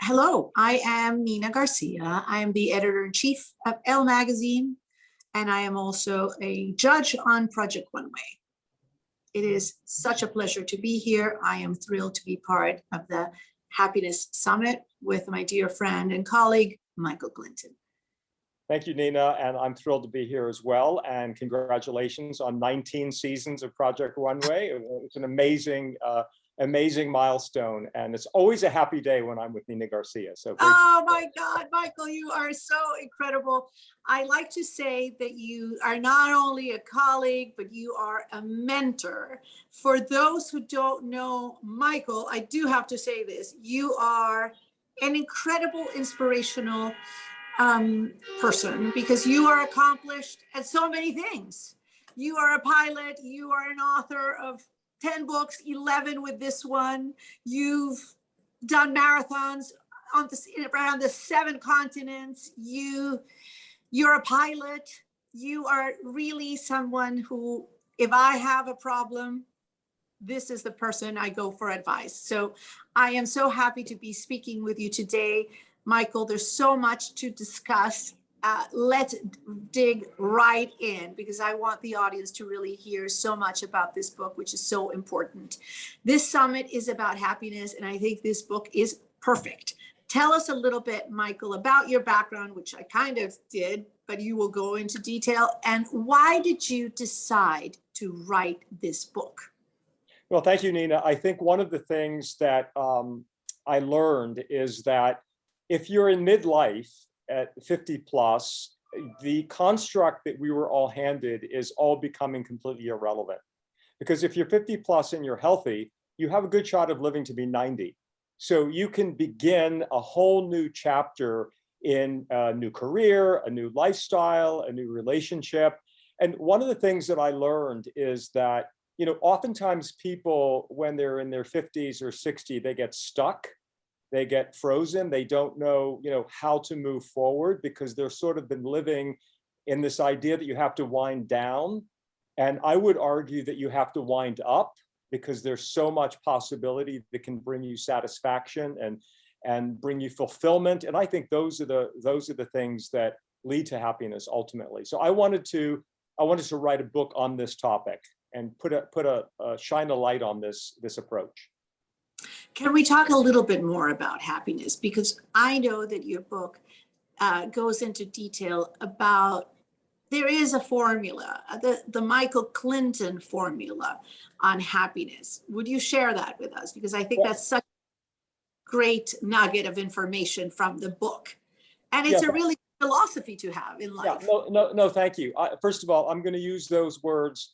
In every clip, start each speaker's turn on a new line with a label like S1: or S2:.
S1: Hello, I am Nina Garcia. I am the editor-in-chief of Elle Magazine, and I am also a judge on Project One Way. It is such a pleasure to be here. I am thrilled to be part of the Happiness Summit with my dear friend and colleague, Michael Clinton.
S2: Thank you, Nina, and I'm thrilled to be here as well. And congratulations on 19 seasons of Project One Way. It's an amazing milestone, and it's always a happy day when I'm with Nina Garcia. So
S1: oh my God, Michael, you are so incredible. I like to say that you are not only a colleague, but you are a mentor. For those who don't know Michael, I do have to say this: you are an incredible, inspirational person, because you are accomplished at so many things. You are a pilot, you are an author of 10 books, 11 with this one. You've done marathons around the 7 continents. You're a pilot. You are really someone who, if I have a problem, this is the person I go for advice. So I am so happy to be speaking with you today. Michael, there's so much to discuss. Let's dig right in, because I want the audience to really hear so much about this book, which is so important. This summit is about happiness, and I think this book is perfect. Tell us a little bit, Michael, about your background, which I kind of did, but you will go into detail. And why did you decide to write this book?
S2: Well, thank you, Nina. I think one of the things that I learned is that if you're in midlife at 50 plus, the construct that we were all handed is all becoming completely irrelevant. Because if you're 50 plus and you're healthy, you have a good shot of living to be 90. So you can begin a whole new chapter in a new career, a new lifestyle, a new relationship. And one of the things that I learned is that, oftentimes people, when they're in their 50s or 60, they get stuck. They get frozen. They don't know, how to move forward, because they're sort of been living in this idea that you have to wind down. And I would argue that you have to wind up, because there's so much possibility that can bring you satisfaction and bring you fulfillment. And I think those are the things that lead to happiness ultimately. So I wanted to write a book on this topic and shine a light on this approach.
S1: Can we talk a little bit more about happiness? Because I know that your book goes into detail about, there is a formula, the Michael Clinton formula on happiness. Would you share that with us? Because I think that's such a great nugget of information from the book. And it's a really good philosophy to have in life.
S2: Yeah, no, thank you. First of all, I'm going to use those words,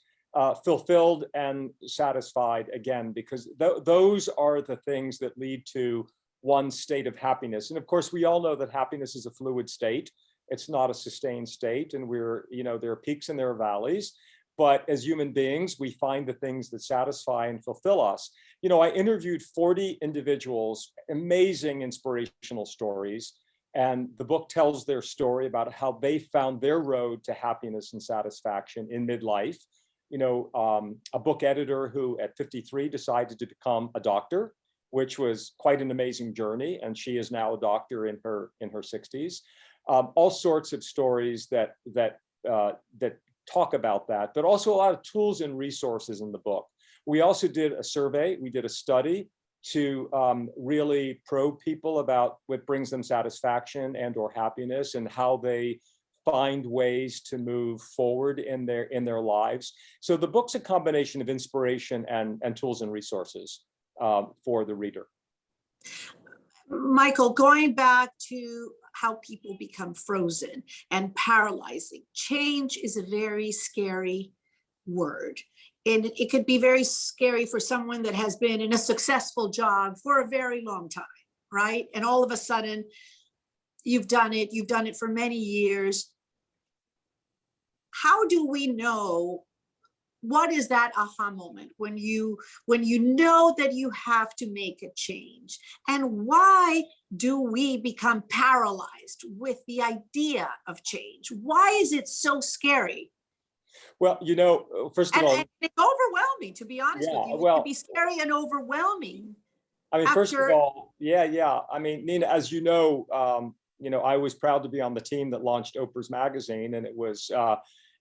S2: fulfilled and satisfied, again, because those are the things that lead to one state of happiness. And of course, we all know that happiness is a fluid state. It's not a sustained state. And there are peaks and there are valleys. But as human beings, we find the things that satisfy and fulfill us. I interviewed 40 individuals, amazing inspirational stories. And the book tells their story about how they found their road to happiness and satisfaction in midlife. A book editor who at 53 decided to become a doctor, which was quite an amazing journey. And she is now a doctor in her 60s. All sorts of stories that talk about that, but also a lot of tools and resources in the book. We also did a survey. We did a study to really probe people about what brings them satisfaction and or happiness, and how they find ways to move forward in their lives. So the book's a combination of inspiration and tools and resources for the reader.
S1: Michael, going back to how people become frozen and paralyzing, change is a very scary word. And it could be very scary for someone that has been in a successful job for a very long time, right? And all of a sudden, you've done it for many years. How do we know, what is that aha moment when you know that you have to make a change? And why do we become paralyzed with the idea of change? Why is it so scary?
S2: Well, first of all,
S1: and it's overwhelming, to be honest with you. It can be scary and overwhelming.
S2: I mean, first of
S1: after,
S2: all, yeah. I mean, Nina, as you know, I was proud to be on the team that launched Oprah's magazine, and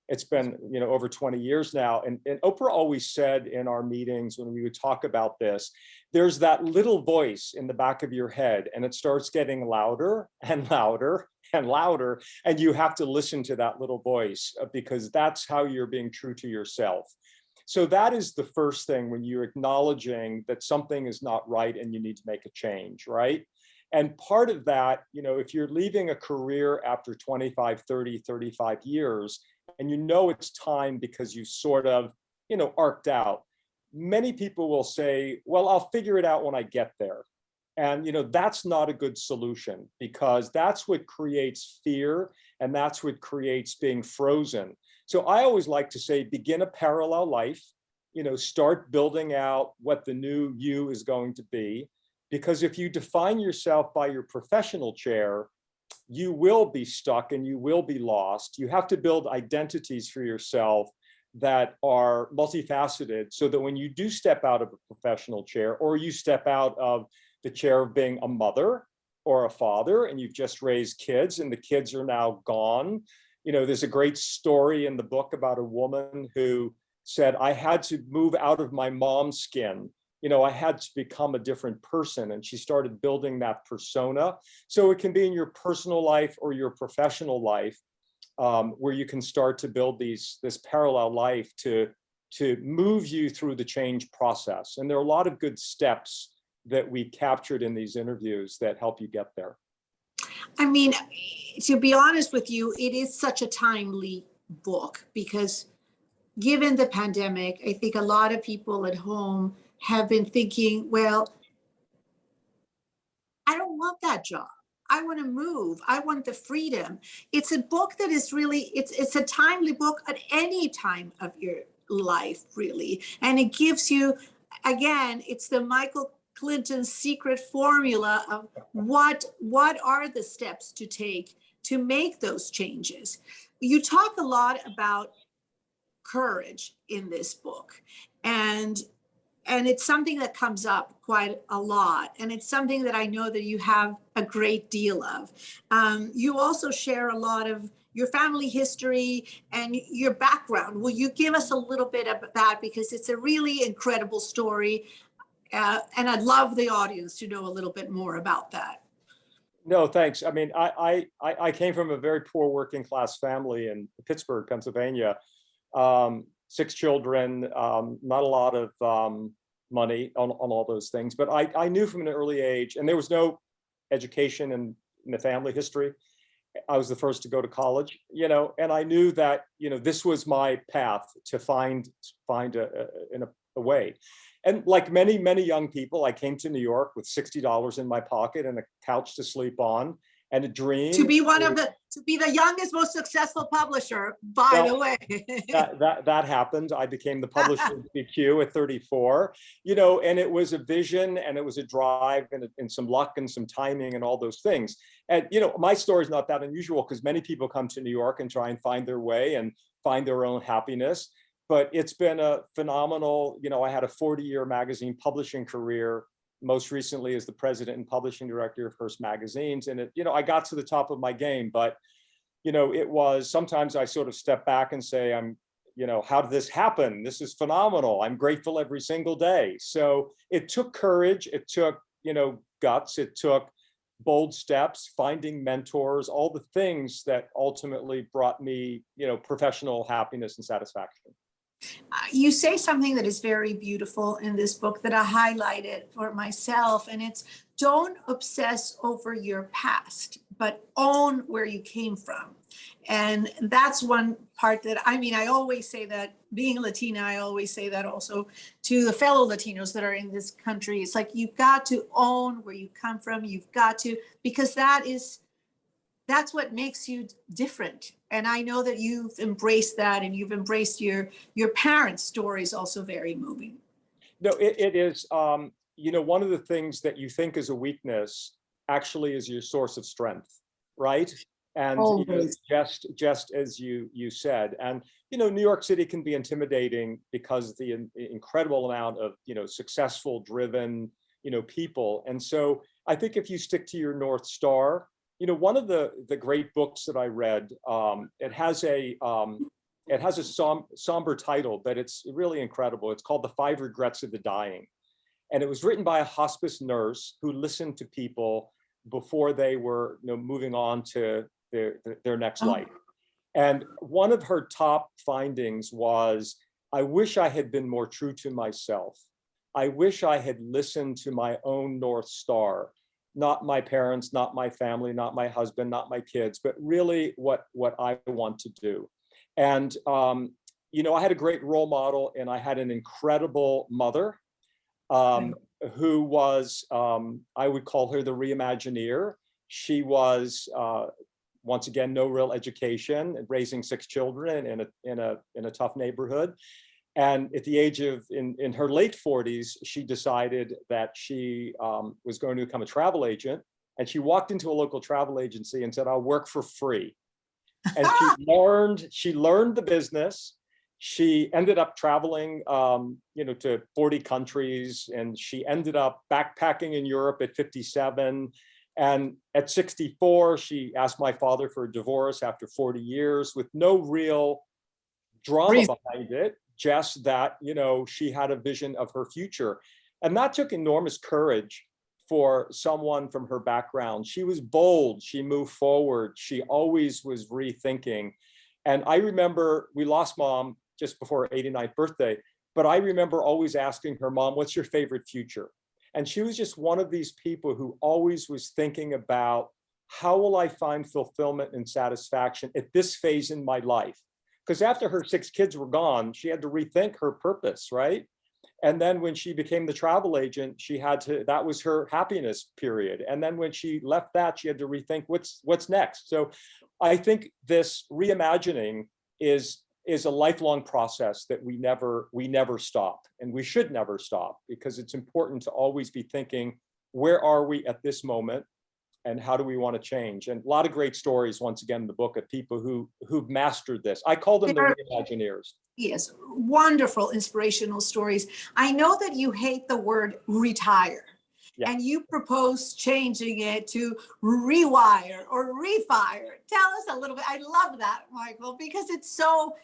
S2: it's been, you know, over 20 years now. And Oprah always said in our meetings when we would talk about this, there's that little voice in the back of your head, and it starts getting louder and louder and louder, and you have to listen to that little voice because that's how you're being true to yourself. So that is the first thing when you're acknowledging that something is not right and you need to make a change, right? And part of that, you know, if you're leaving a career after 25, 30, 35 years, and you know it's time because you sort of, you know, arced out, many people will say, well, I'll figure it out when I get there. And, you know, that's not a good solution because that's what creates fear and that's what creates being frozen. So I always like to say, begin a parallel life, you know, start building out what the new you is going to be. Because if you define yourself by your professional chair, you will be stuck and you will be lost. You have to build identities for yourself that are multifaceted so that when you do step out of a professional chair or you step out of the chair of being a mother or a father and you've just raised kids and the kids are now gone. You know, there's a great story in the book about a woman who said, I had to move out of my mom's skin. You know, I had to become a different person, and she started building that persona. So it can be in your personal life or your professional life where you can start to build this parallel life to move you through the change process. And there are a lot of good steps that we captured in these interviews that help you get there.
S1: I mean, to be honest with you, it is such a timely book because given the pandemic, I think a lot of people at home have been thinking, well, I don't want that job. I want to move. I want the freedom. It's a book that is really, it's a timely book at any time of your life, really. And it gives you, again, it's the Michael Clinton secret formula of what are the steps to take to make those changes. You talk a lot about courage in this book, and it's something that comes up quite a lot, and it's something that I know that you have a great deal of. You also share a lot of your family history and your background. Will you give us a little bit of that, because it's a really incredible story, and I'd love the audience to know a little bit more about that.
S2: No, thanks. I mean, I came from a very poor working class family in Pittsburgh, Pennsylvania. 6 children, not a lot of money on all those things, but I knew from an early age, and there was no education in the family history. I was the first to go to college, you know, and I knew that, you know, this was my path to find a way. And like many young people, I came to New York with $60 in my pocket and a couch to sleep on and a dream
S1: To be to be the youngest, most successful publisher, by the way.
S2: that happened. I became the publisher of GQ at 34, you know, and it was a vision and it was a drive and some luck and some timing and all those things. And, you know, my story is not that unusual because many people come to New York and try and find their way and find their own happiness. But it's been a phenomenal, you know, I had a 40-year magazine publishing career, most recently as the president and publishing director of Hearst Magazines. And, you know, I got to the top of my game, but, you know, it was, sometimes I sort of step back and say, you know, how did this happen? This is phenomenal. I'm grateful every single day. So it took courage. It took, you know, guts. It took bold steps, finding mentors, all the things that ultimately brought me, you know, professional happiness and satisfaction.
S1: You say something that is very beautiful in this book that I highlighted for myself, and it's don't obsess over your past, but own where you came from. And that's one part that, I mean, I always say that being Latina, I always say that also to the fellow Latinos that are in this country. It's like, you've got to own where you come from. You've got to, because that's what makes you different. And I know that you've embraced that, and you've embraced your parents' stories, also very moving.
S2: No, it is, you know, one of the things that you think is a weakness actually is your source of strength, right? And you know, just as you said, and, you know, New York City can be intimidating because the incredible amount of, you know, successful, driven, people. And so I think if you stick to your North Star, one of the great books that I read, it has a somber title, but it's really incredible. It's called The 5 Regrets of the Dying. And it was written by a hospice nurse who listened to people before they were moving on to their next life. And one of her top findings was, I wish I had been more true to myself. I wish I had listened to my own North Star, not my parents, not my family, not my husband, not my kids, but really what I want to do. And, I had a great role model, and I had an incredible mother who was, I would call her the reimagineer. She was, once again, no real education, raising 6 children in a tough neighborhood. And at the age of, in her late 40s, she decided that she was going to become a travel agent. And she walked into a local travel agency and said, I'll work for free. And she learned the business. She ended up traveling, to 40 countries, and she ended up backpacking in Europe at 57. And at 64, she asked my father for a divorce after 40 years with no real drama behind it, just that, she had a vision of her future. And that took enormous courage for someone from her background. She was bold, she moved forward, she always was rethinking. And I remember we lost Mom just before her 89th birthday, but I remember always asking her, Mom, what's your favorite future? And she was just one of these people who always was thinking about, how will I find fulfillment and satisfaction at this phase in my life? Because after her 6 kids were gone, she had to rethink her purpose, right? And then when she became the travel agent, that was her happiness period. And then when she left that, she had to rethink what's next. So I think this reimagining is a lifelong process that we never stop, and we should never stop, because it's important to always be thinking, where are we at this moment, and how do we want to change? And a lot of great stories, once again, in the book, of people who've mastered this. I call them the reimagineers.
S1: Yes, wonderful inspirational stories. I know that you hate the word retire. Yeah. And you propose changing it to rewire or refire. Tell us a little bit. I love that, Michael, because it's so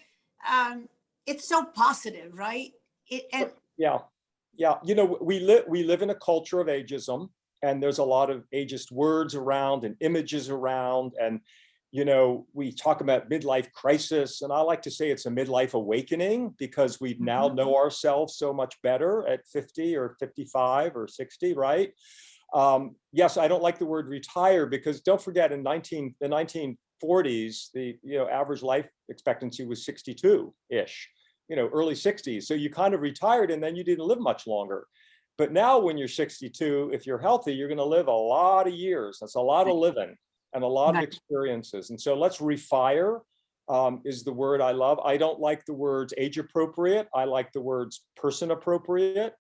S1: positive, right?
S2: Yeah. We live in a culture of ageism, and there's a lot of ageist words around and images around, and we talk about midlife crisis, and I like to say it's a midlife awakening, because we now know ourselves so much better at 50 or 55 or 60, right? Yes, I don't like the word retire, because don't forget, in the 1940s, the average life expectancy was 62-ish, early 60s. So you kind of retired, and then you didn't live much longer. But now when you're 62, if you're healthy, you're going to live a lot of years. That's a lot of living and a lot of experiences. And so let's refire is the word I love. I don't like the words age appropriate. I like the words person appropriate,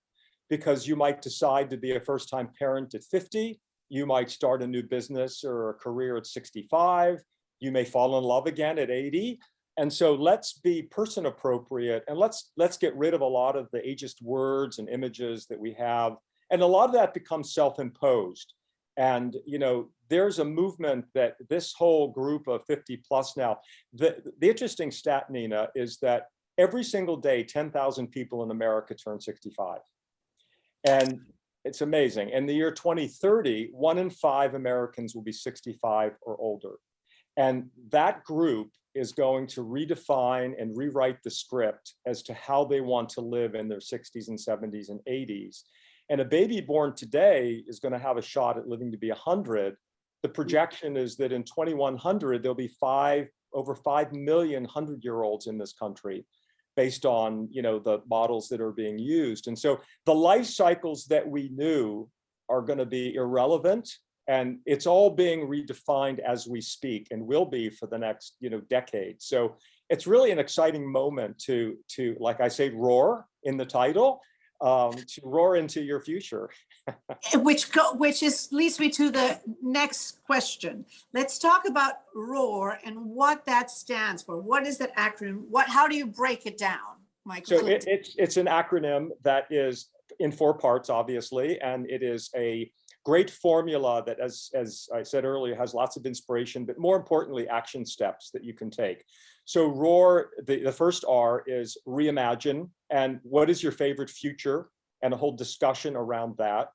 S2: because you might decide to be a first-time parent at 50. You might start a new business or a career at 65. You may fall in love again at 80. And so let's be person appropriate, and let's get rid of a lot of the ageist words and images that we have. And a lot of that becomes self-imposed. And, there's a movement that this whole group of 50 plus now, the interesting stat, Nina, is that every single day, 10,000 people in America turn 65. And it's amazing. In the year 2030, 1 in 5 Americans will be 65 or older. And that group is going to redefine and rewrite the script as to how they want to live in their 60s and 70s and 80s. And a baby born today is going to have a shot at living to be 100. The projection is that in 2100, there'll be over 5 million 100-year-olds in this country, based on the models that are being used. And so the life cycles that we knew are going to be irrelevant, and it's all being redefined as we speak, and will be for the next decade. So it's really an exciting moment to like I say, roar in the title, to roar into your future.
S1: Which leads me to the next question. Let's talk about ROAR and what that stands for. What is that acronym? How do you break it down, Michael?
S2: So it's an acronym that is in 4 parts, obviously, and it is a great formula that, as I said earlier, has lots of inspiration, but more importantly, action steps that you can take. So ROAR, the first R is reimagine, and what is your favorite future, and a whole discussion around that.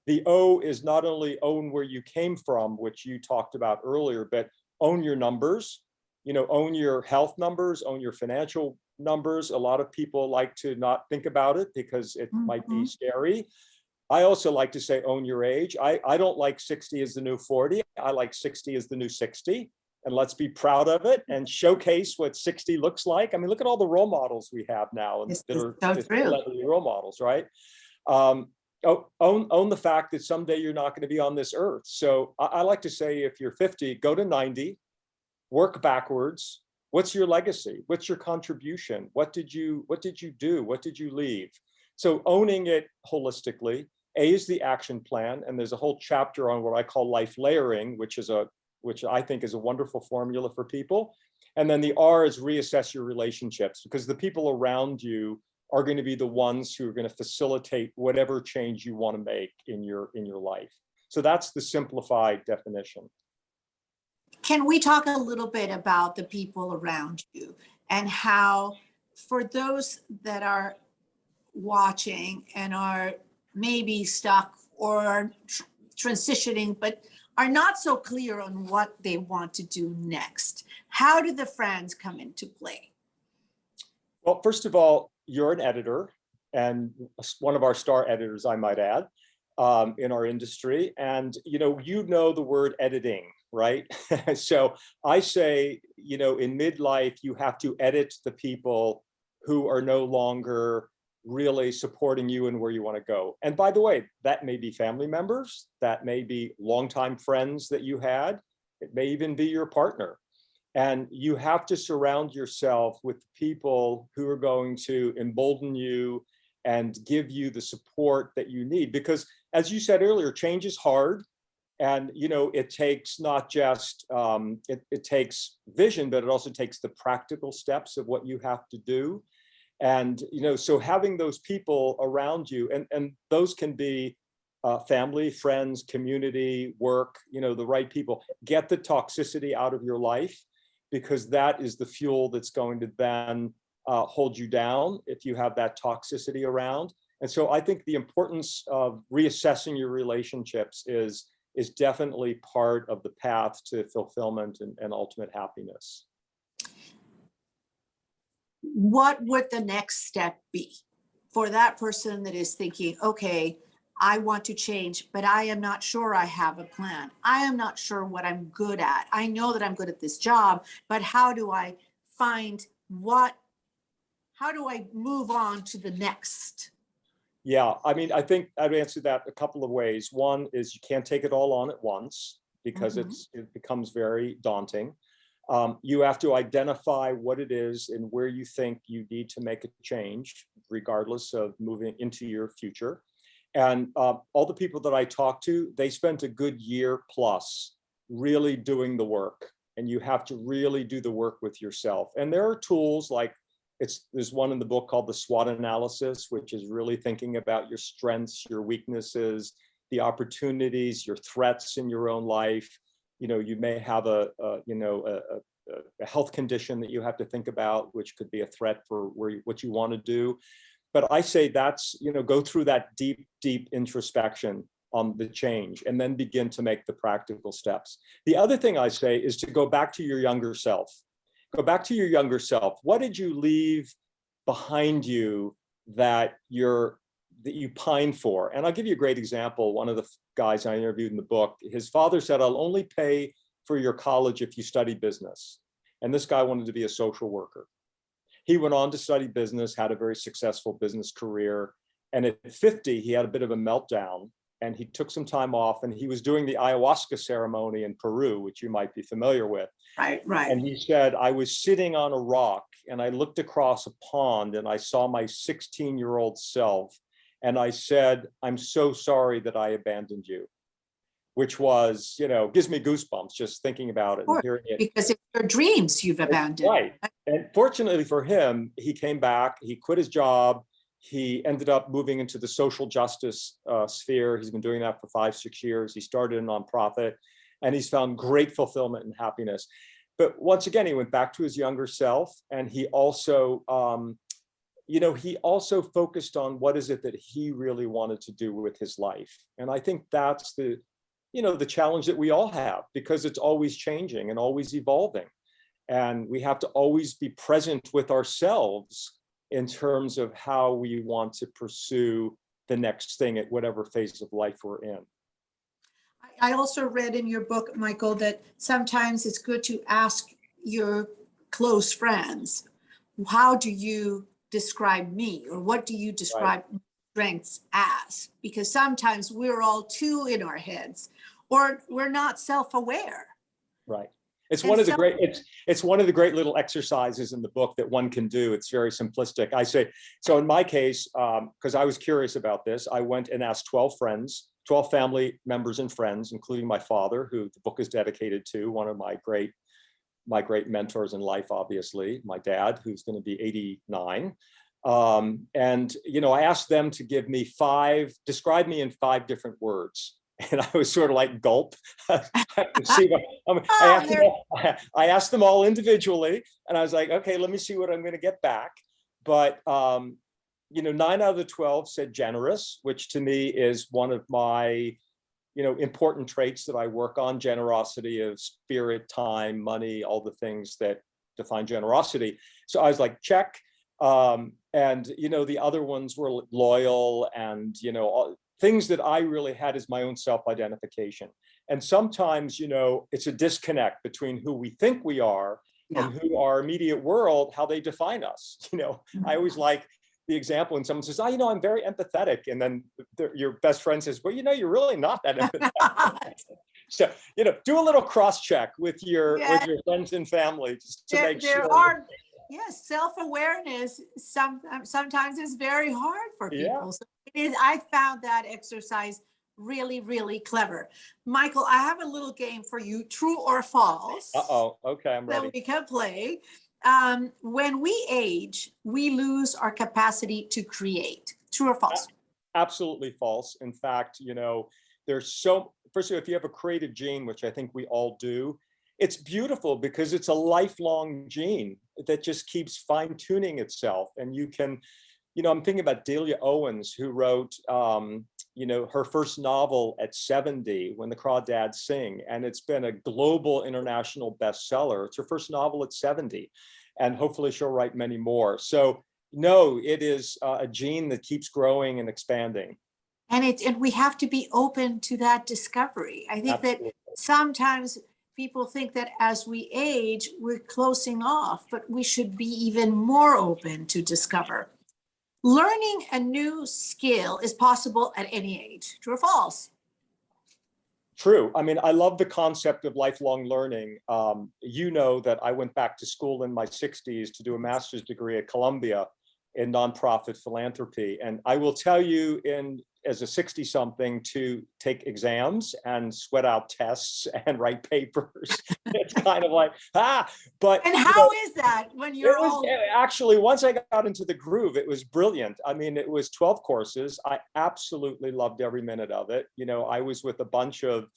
S2: The O is not only own where you came from, which you talked about earlier, but own your numbers, own your health numbers, own your financial numbers. A lot of people like to not think about it because it might be scary. I also like to say own your age. I don't like 60 as the new 40. I like 60 as the new 60. And let's be proud of it and showcase what 60 looks like. I mean, look at all the role models we have now that are celebrity role models, right? Own the fact that someday you're not going to be on this earth. So I like to say, if you're 50, go to 90, work backwards. What's your legacy? What's your contribution? What did you do? What did you leave? So owning it holistically. A is the action plan, and there's a whole chapter on what I call life layering, which I think is a wonderful formula for people. And then the R is reassess your relationships, because the people around you are going to be the ones who are going to facilitate whatever change you want to make in your life. So that's the simplified definition.
S1: Can we talk a little bit about the people around you, and how, for those that are watching and are maybe stuck or transitioning, but are not so clear on what they want to do next, how do the friends come into play?
S2: Well, first of all, you're an editor, and one of our star editors, I might add, in our industry. And you know the word editing, right? So I say, in midlife, you have to edit the people who are no longer really supporting you and where you want to go. And by the way, that may be family members, that may be longtime friends that you had, it may even be your partner. And you have to surround yourself with people who are going to embolden you and give you the support that you need. Because as you said earlier, change is hard. And it takes not just, it takes vision, but it also takes the practical steps of what you have to do. And, so having those people around you, and those can be family, friends, community, work, the right people. Get the toxicity out of your life, because that is the fuel that's going to then hold you down if you have that toxicity around. And so I think the importance of reassessing your relationships is definitely part of the path to fulfillment and ultimate happiness.
S1: What would the next step be for that person that is thinking, okay, I want to change, but I am not sure I have a plan. I am not sure what I'm good at. I know that I'm good at this job, but how do I move on to the next?
S2: Yeah, I mean, I think I'd answer that a couple of ways. One is you can't take it all on at once, because it becomes very daunting. You have to identify what it is and where you think you need to make a change, regardless of moving into your future. And all the people that I talk to, they spent a good year plus really doing the work. And you have to really do the work with yourself. And there are tools like, there's one in the book called the SWOT analysis, which is really thinking about your strengths, your weaknesses, the opportunities, your threats in your own life. You may have a health condition that you have to think about, which could be a threat for what you want to do. But I say that's, go through that deep, deep introspection on the change, and then begin to make the practical steps. The other thing I say is to go back to your younger self. Go back to your younger self. What did you leave behind you that you pine for? And I'll give you a great example. One of the guys I interviewed in the book, his father said, I'll only pay for your college if you study business. And this guy wanted to be a social worker. He went on to study business, had a very successful business career. And at 50, he had a bit of a meltdown, and he took some time off, and he was doing the ayahuasca ceremony in Peru, which you might be familiar with.
S1: Right.
S2: And he said, I was sitting on a rock and I looked across a pond and I saw my 16-year-old self. And I said, I'm so sorry that I abandoned you, which was, gives me goosebumps just thinking about it and hearing it.
S1: Because it's your dreams you've abandoned.
S2: Right. And fortunately for him, he came back, he quit his job, He ended up moving into the social justice sphere. He's been doing that for 5-6 years. He started a nonprofit, and he's found great fulfillment and happiness. But once again, he went back to his younger self, and he also, he also focused on what is it that he really wanted to do with his life. And I think that's the challenge that we all have, because it's always changing and always evolving. And we have to always be present with ourselves in terms of how we want to pursue the next thing at whatever phase of life we're in.
S1: I also read in your book, Michael, that sometimes it's good to ask your close friends, how do you describe me? Or what do you describe strengths as? Because sometimes we're all too in our heads, or we're not self-aware.
S2: Right. It's one of the great little exercises in the book that one can do. It's very simplistic. I say, so in my case, because I was curious about this, I went and asked 12 friends, 12 family members and friends, including my father, who the book is dedicated to, one of my great mentors in life, obviously, my dad, who's going to be 89. And, I asked them to describe me in 5 different words. And I was sort of like, gulp. I asked them all individually, and I was like, okay, let me see what I'm going to get back. But 9 out of the 12 said generous, which to me is one of my important traits that I work on: generosity of spirit, time, money, all the things that define generosity. So I was like, check. And the other ones were loyal, and things that I really had as my own self-identification. And sometimes, it's a disconnect between who we think we are and who our immediate world, how they define us. I always like the example when someone says, I'm very empathetic. And then your best friend says, well, you're really not that empathetic. So, do a little cross-check with your friends and family just to make sure.
S1: Yes, self-awareness sometimes is very hard for people.
S2: Yeah.
S1: So I found that exercise really, really clever. Michael, I have a little game for you, true or false.
S2: Uh-oh, okay, I'm ready.
S1: That we can play. When we age, we lose our capacity to create. True or false?
S2: Absolutely false. In fact, first of all, if you have a creative gene, which I think we all do, it's beautiful because it's a lifelong gene that just keeps fine-tuning itself. And you can, I'm thinking about Delia Owens, who wrote, her first novel at 70, When the Crawdads Sing, and it's been a global international bestseller. It's her first novel at 70, and hopefully she'll write many more. So no, it is a gene that keeps growing and expanding.
S1: And we have to be open to that discovery. I think Absolutely. That sometimes people think that as we age, we're closing off, but we should be even more open to discover. Learning a new skill is possible at any age. True or false?
S2: True. I mean, I love the concept of lifelong learning. That I went back to school in my 60s to do a master's degree at Columbia in nonprofit philanthropy. And I will tell you, as a 60-something, to take exams and sweat out tests and write papers. It's kind of like, but.
S1: And how is that when you're old?
S2: Actually, once I got into the groove, it was brilliant. I mean, it was 12 courses. I absolutely loved every minute of it. I was with a bunch of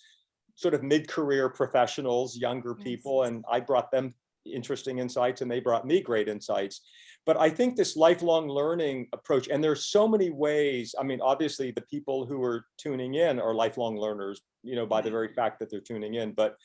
S2: sort of mid-career professionals, younger people, and I brought them interesting insights and they brought me great insights. But I think this lifelong learning approach, and there's so many ways. I mean, obviously the people who are tuning in are lifelong learners, by the very fact that they're tuning in, but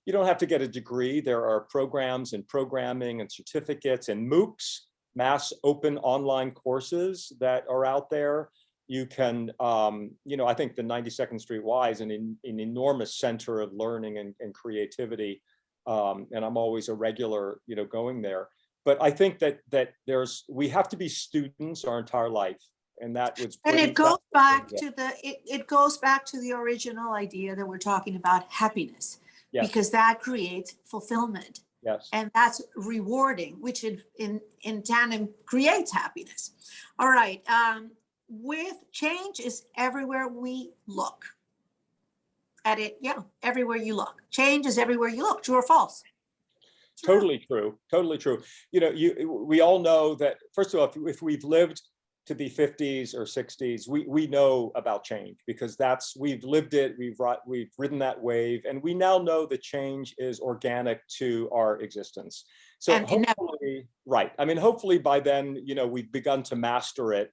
S2: you don't have to get a degree. There are programs and programming and certificates and MOOCs, mass open online courses that are out there. You can, I think the 92nd Street Y is an enormous center of learning and creativity. And I'm always a regular, going there. But I think that we have to be students our entire life, and that was.
S1: And it goes back to it goes back to the original idea that we're talking about happiness, yes. Because that creates fulfillment.
S2: Yes.
S1: And that's rewarding, which in tandem creates happiness. All right. With change is everywhere we look. At it, everywhere you look. Change is everywhere you look. True or false?
S2: Totally true. Totally true. We all know that, first of all, if we've lived to be 50s or 60s, we know about change because we've lived it, we've ridden that wave, and we now know that change is organic to our existence. So
S1: And
S2: hopefully, right. I mean, hopefully by then, we've begun to master it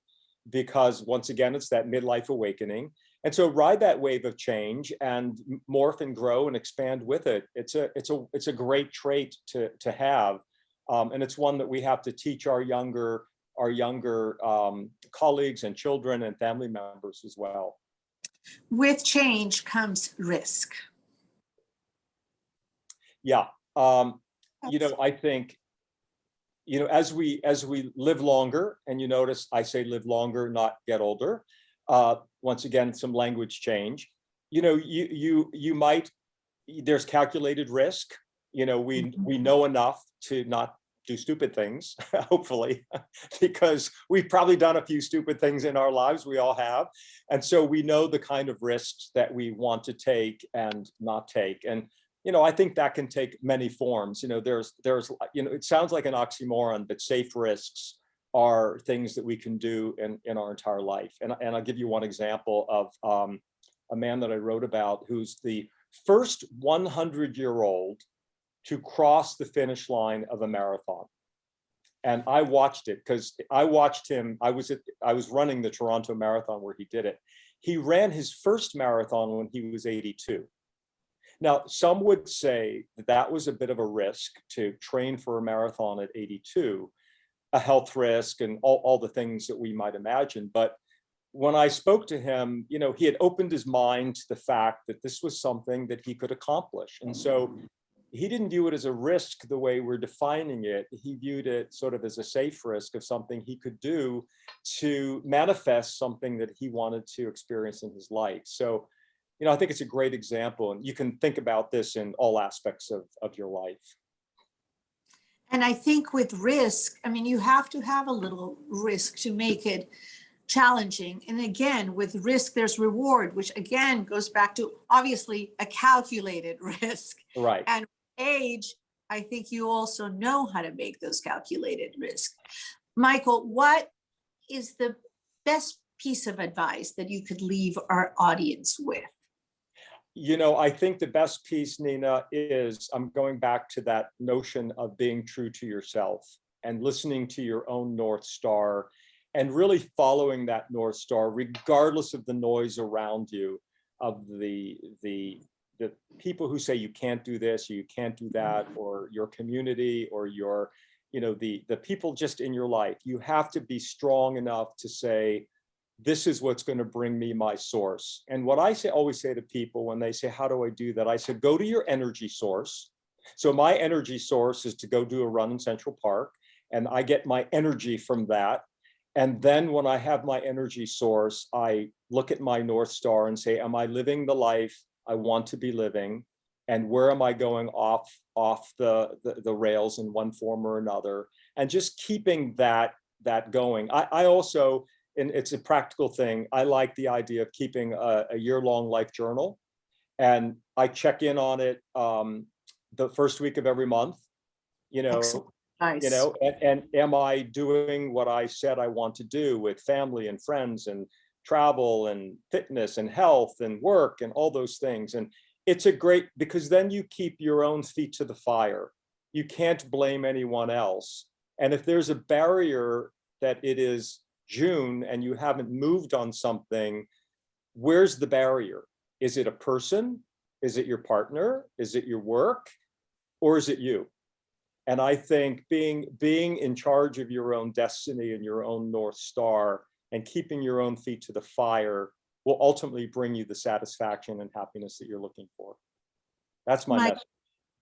S2: because once again, it's that midlife awakening. And so ride that wave of change and morph and grow and expand with it. It's a great trait to have. And it's one that we have to teach our younger colleagues and children and family members as well.
S1: with change comes risk.
S2: Yeah. I think, as we live longer, and you notice I say live longer, not get older. Once again, some language change. You might, there's calculated risk. We know enough to not do stupid things, hopefully, because we've probably done a few stupid things in our lives. We all have. And so we know the kind of risks that we want to take and not take. And, I think that can take many forms. There's, it sounds like an oxymoron, but safe risks are things that we can do in our entire life. And I'll give you one example of a man that I wrote about who's the first 100-year-old to cross the finish line of a marathon. And I watched it because I watched him. I was running the Toronto Marathon where he did it. He ran his first marathon when he was 82. Now, some would say that was a bit of a risk to train for a marathon at 82, a health risk and all the things that we might imagine. But when I spoke to him, he had opened his mind to the fact that this was something that he could accomplish. And so he didn't view it as a risk the way we're defining it. He viewed it sort of as a safe risk of something he could do to manifest something that he wanted to experience in his life. So, I think it's a great example, and you can think about this in all aspects of your life.
S1: And I think with risk, you have to have a little risk to make it challenging. And again, with risk, there's reward, which again goes back to obviously a calculated risk.
S2: Right.
S1: And age, I think you also know how to make those calculated risks. Michael, what is the best piece of advice that you could leave our audience with?
S2: I think the best piece, Nina, is I'm going back to that notion of being true to yourself and listening to your own North Star and really following that North Star, regardless of the noise around you, of the people who say you can't do this, or you can't do that, or your community, or the people just in your life. You have to be strong enough to say, this is what's going to bring me my source. And what I always say to people when they say, how do I do that? I said, go to your energy source. So my energy source is to go do a run in Central Park, and I get my energy from that. And then when I have my energy source, I look at my North Star and say, am I living the life I want to be living? And where am I going off the rails in one form or another? And just keeping that going. I also, and it's a practical thing, I like the idea of keeping a year-long life journal. And I check in on it the first week of every month,
S1: Excellent. Nice.
S2: And am I doing what I said I want to do with family and friends and travel and fitness and health and work and all those things. And it's a great, because then you keep your own feet to the fire. You can't blame anyone else. And if there's a barrier that it is June and you haven't moved on something, where's the barrier? Is it a person? Is it your partner? Is it your work? Or is it you? And I think being in charge of your own destiny and your own North Star and keeping your own feet to the fire will ultimately bring you the satisfaction and happiness that you're looking for. That's my message.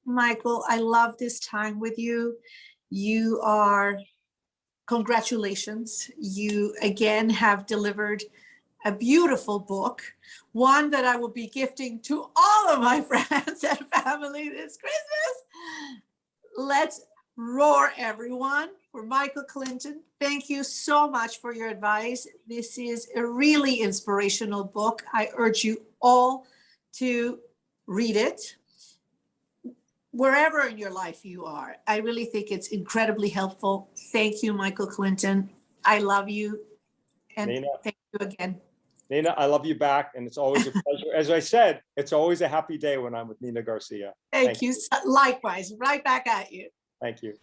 S1: Michael, I love this time with you. You are, congratulations. You again have delivered a beautiful book, one that I will be gifting to all of my friends and family this Christmas. Let's roar, everyone. For Michael Clinton, thank you so much for your advice. This is a really inspirational book. I urge you all to read it wherever in your life you are. I really think it's incredibly helpful. Thank you, Michael Clinton. I love you. And
S2: Nina.
S1: thank you again.
S2: Nina, I love you back, and it's always a pleasure. As I said, it's always a happy day when I'm with Nina Garcia.
S1: Thank you. Likewise, right back at you.
S2: Thank you.